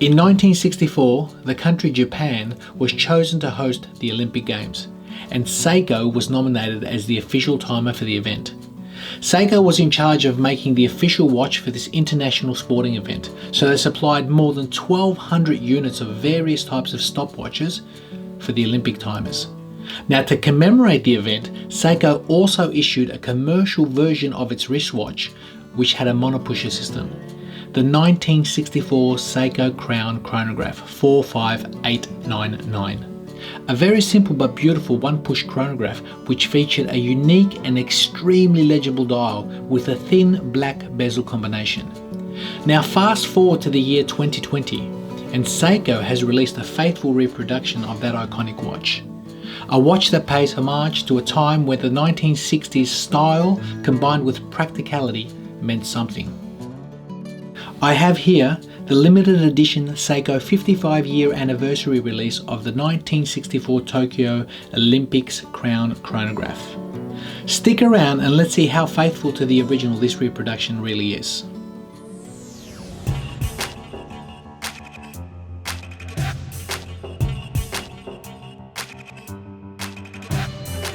In 1964, the country Japan was chosen to host the Olympic Games, and Seiko was nominated as the official timer for the event. Seiko was in charge of making the official watch for this international sporting event, so they supplied more than 1,200 units of various types of stopwatches for the Olympic timers. Now, to commemorate the event, Seiko also issued a commercial version of its wristwatch, which had a monopusher system. The 1964 Seiko Crown Chronograph 45899. A very simple but beautiful one-push chronograph which featured a unique and extremely legible dial with a thin black bezel combination. Now fast forward to the year 2020 and Seiko has released a faithful reproduction of that iconic watch. A watch that pays homage to a time where the 1960s style combined with practicality meant something. I have here the limited edition Seiko 55-year anniversary release of the 1964 Tokyo Olympics Crown Chronograph. Stick around and let's see how faithful to the original this reproduction really is.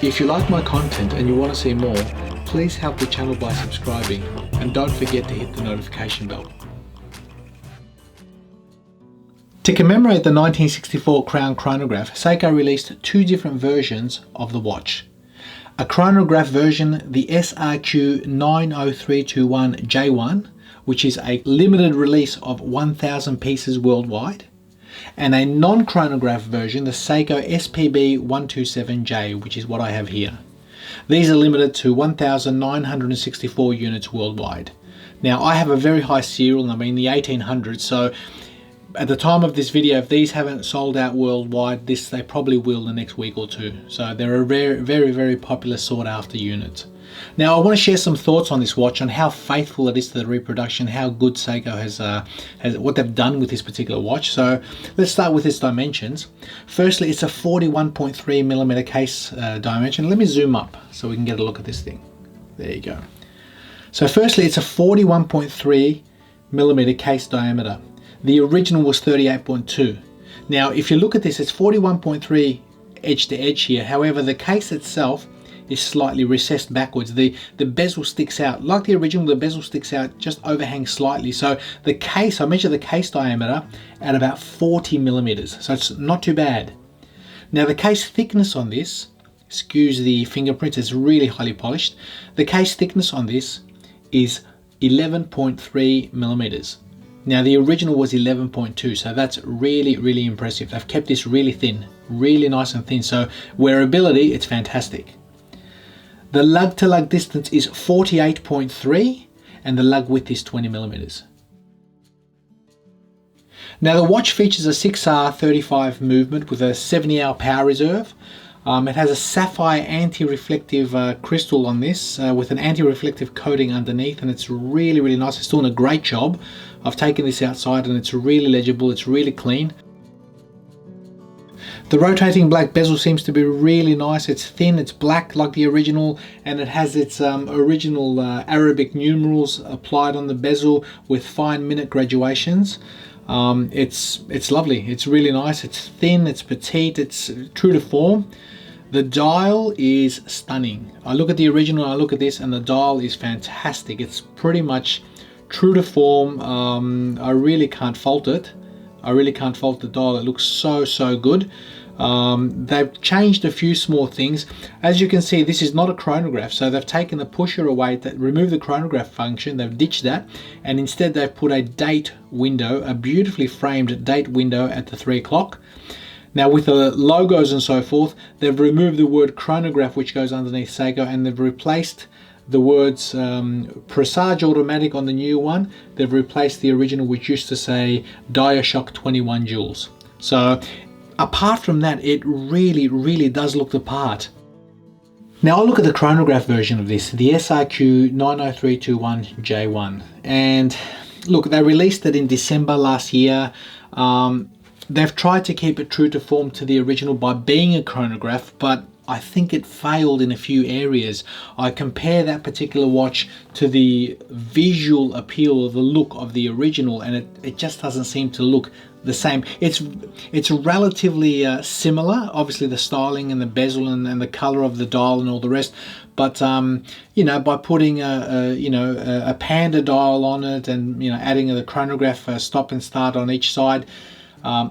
If you like my content and you want to see more, please help the channel by subscribing and don't forget to hit the notification bell. To commemorate the 1964 Crown Chronograph, Seiko released two different versions of the watch. A chronograph version, the SRX069 which is a limited release of 1,000 pieces worldwide, and a non-chronograph version, the Seiko SPB127, which is what I have here. These are limited to 1,964 units worldwide. Now I have a very high serial, I mean the 1800s, so at the time of this video, if these haven't sold out worldwide, they probably will the next week or two. So they're a very popular sought after unit. Now I want to share some thoughts on this watch, on how faithful it is to the reproduction, how good Seiko has what they've done with this particular watch. So let's start with its dimensions. Firstly, it's a 41.3mm case dimension. Let me zoom up so we can get a look at this thing. There you go. So firstly, it's a 41.3mm case diameter. The original was 38.2. Now if you look at this, it's 41.3 edge to edge here. However, the case itself is slightly recessed backwards. The bezel sticks out. Like the original, the bezel sticks out, just overhangs slightly. So the case, I measured the case diameter at about 40mm. So it's not too bad. Now the case thickness on this, excuse the fingerprints, it's really highly polished. The case thickness on this is 11.3mm. Now the original was 11.2, so that's really impressive. They've kept this really thin, really nice and thin, so wearability, it's fantastic. The lug to lug distance is 48.3 and the lug width is 20mm. Now the watch features a 6R35 movement with a 70-hour power reserve. It has a sapphire anti-reflective crystal on this with an anti-reflective coating underneath, and it's really nice. It's doing a great job. I've taken this outside and it's really legible, it's really clean. The rotating black bezel seems to be really nice. It's thin, it's black like the original, and it has its original Arabic numerals applied on the bezel with fine minute graduations. It's lovely, it's really nice, it's thin, it's petite, it's true to form. The dial is stunning. I look at the original, I look at this, and the dial is fantastic. It's pretty much true to form. I really can't fault it. I really can't fault the dial. It looks so good. They've changed a few small things. As you can see, this is not a chronograph, so they've taken the pusher away, removed the chronograph function, they've ditched that, and instead they've put a date window, a beautifully framed date window at the 3 o'clock. Now with the logos and so forth, they've removed the word chronograph which goes underneath Seiko, and they've replaced the words Presage Automatic on the new one. They've replaced the original which used to say DiaShock 21 joules. So apart from that, it really does look the part. Now I'll look at the chronograph version of this, the SRX069 and look, they released it in December last year. They've tried to keep it true to form to the original by being a chronograph, but I think it failed in a few areas. I compare that particular watch to the visual appeal or the look of the original, and it just doesn't seem to look the same. It's relatively similar, obviously the styling and the bezel and the color of the dial and all the rest, but you know, by putting a panda dial on it, and you know, adding the chronograph stop and start on each side,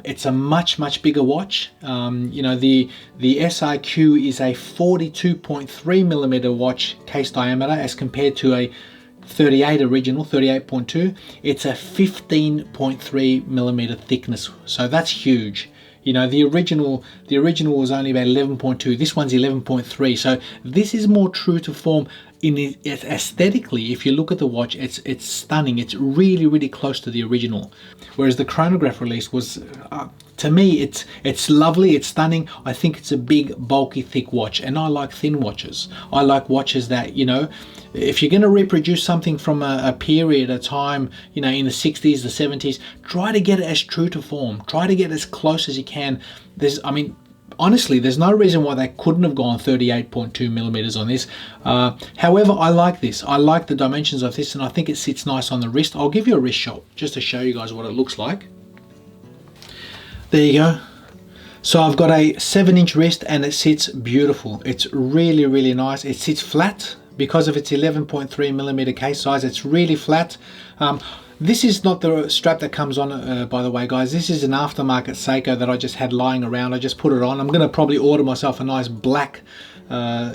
it's a much bigger watch. You know, the SIQ is a 42.3 millimeter watch case diameter as compared to a 38 original, 38.2. It's a 15.3 millimeter thickness, so that's huge. You know, the original was only about 11.2. This one's 11.3. So this is more true to form. Aesthetically, if you look at the watch, it's stunning. It's really close to the original. Whereas the chronograph release was, to me, it's lovely, it's stunning. I think it's a big, bulky, thick watch, and I like thin watches. I like watches that, you know, if you're going to reproduce something from a period, a time, you know, in the 60s, the 70s, try to get it as true to form. Try to get as close as you can. I mean, honestly, there's no reason why they couldn't have gone 38.2 millimeters on this. However, I like this. I like the dimensions of this, and I think it sits nice on the wrist. I'll give you a wrist shot just to show you guys what it looks like. There you go. So I've got a 7-inch wrist, and it sits beautiful. It's really nice. It sits flat because of its 11.3 millimeter case size. It's really flat. This is not the strap that comes on, by the way, guys. This is an aftermarket Seiko that I just had lying around. I just put it on. I'm going to probably order myself a nice black,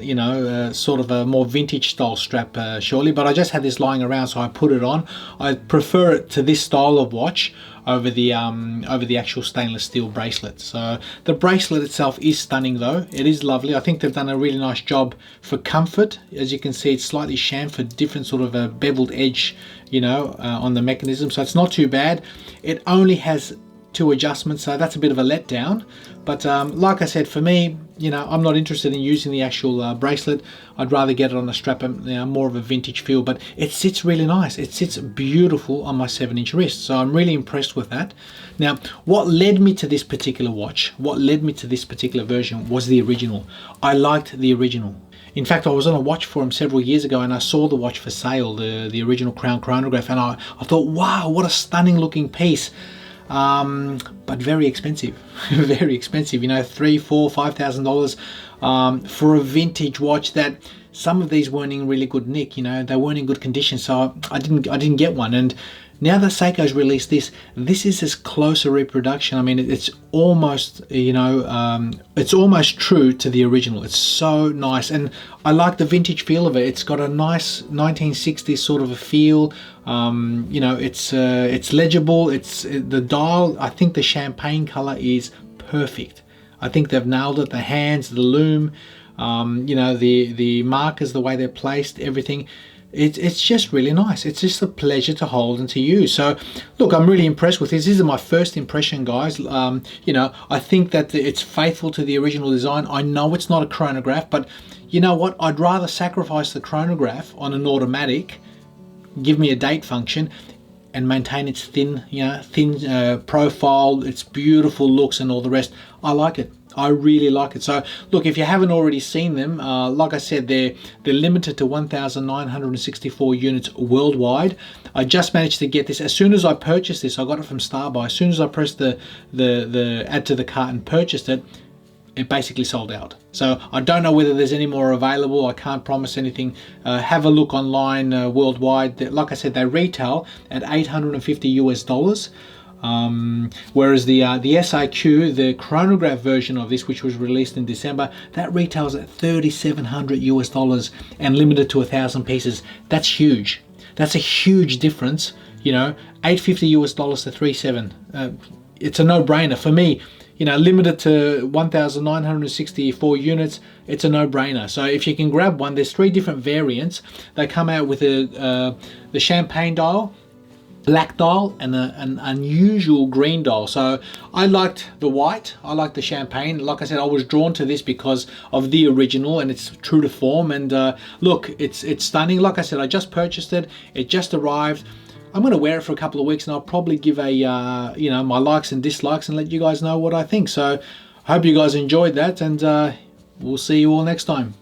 you know, sort of a more vintage style strap shortly. But I just had this lying around, so I put it on. I prefer it to this style of watch over the actual stainless steel bracelet. So the bracelet itself is stunning, though. It is lovely. I think they've done a really nice job for comfort. As you can see, it's slightly chamfered, different sort of a beveled edge, you know, on the mechanism, so it's not too bad. It only has 2 adjustments, so that's a bit of a letdown. But like I said, for me, you know, I'm not interested in using the actual bracelet. I'd rather get it on the strap, you know, more of a vintage feel. But it sits really nice. It sits beautiful on my 7-inch wrist, so I'm really impressed with that. Now, what led me to this particular watch, what led me to this particular version, was the original. I liked the original. In fact, I was on a watch forum several years ago, and I saw the watch for sale, the original Crown Chronograph, and I thought, wow, what a stunning looking piece. But very expensive. Very expensive, you know, $3,000, $4,000, $5,000 for a vintage watch that some of these weren't in really good nick, you know, they weren't in good condition, so I didn't get one. And now that Seiko's released this is as close a reproduction. I mean, it's almost, you know, it's almost true to the original. It's so nice, and I like the vintage feel of it. It's got a nice 1960s sort of a feel. You know, it's legible. It's the dial. I think the champagne color is perfect. I think they've nailed it. The hands, the lume, you know, the markers, the way they're placed, everything. It's just really nice. It's just a pleasure to hold and to use. So look, I'm really impressed with this. This is my first impression, guys. You know, I think that it's faithful to the original design. I know it's not a chronograph, but you know what? I'd rather sacrifice the chronograph on an automatic, give me a date function, and maintain its thin, you know, thin profile, its beautiful looks and all the rest. I like it. I really like it. So look, if you haven't already seen them, like I said, they're limited to 1,964 units worldwide. I just managed to get this as soon as I purchased this. I got it from Starbuy. As soon as I pressed the add to the cart and purchased it, it basically sold out. So I don't know whether there's any more available. I can't promise anything. Have a look online worldwide. Like I said, they retail at $850 US. Whereas the SIQ, the chronograph version of this, which was released in December, that retails at $3,700 US and limited to 1,000 pieces. That's huge. That's a huge difference. You know, $850 US to $3,700. It's a no-brainer for me. You know, limited to 1,964 units, it's a no-brainer. So if you can grab one, there's 3 different variants. They come out with the champagne dial, black dial, and an unusual green dial. So I liked the white, I liked the champagne. Like I said, I was drawn to this because of the original, and it's true to form. And look, it's stunning. Like I said, I just purchased it. It just arrived. I'm going to wear it for a couple of weeks, and I'll probably give a you know, my likes and dislikes and let you guys know what I think. So I hope you guys enjoyed that, and we'll see you all next time.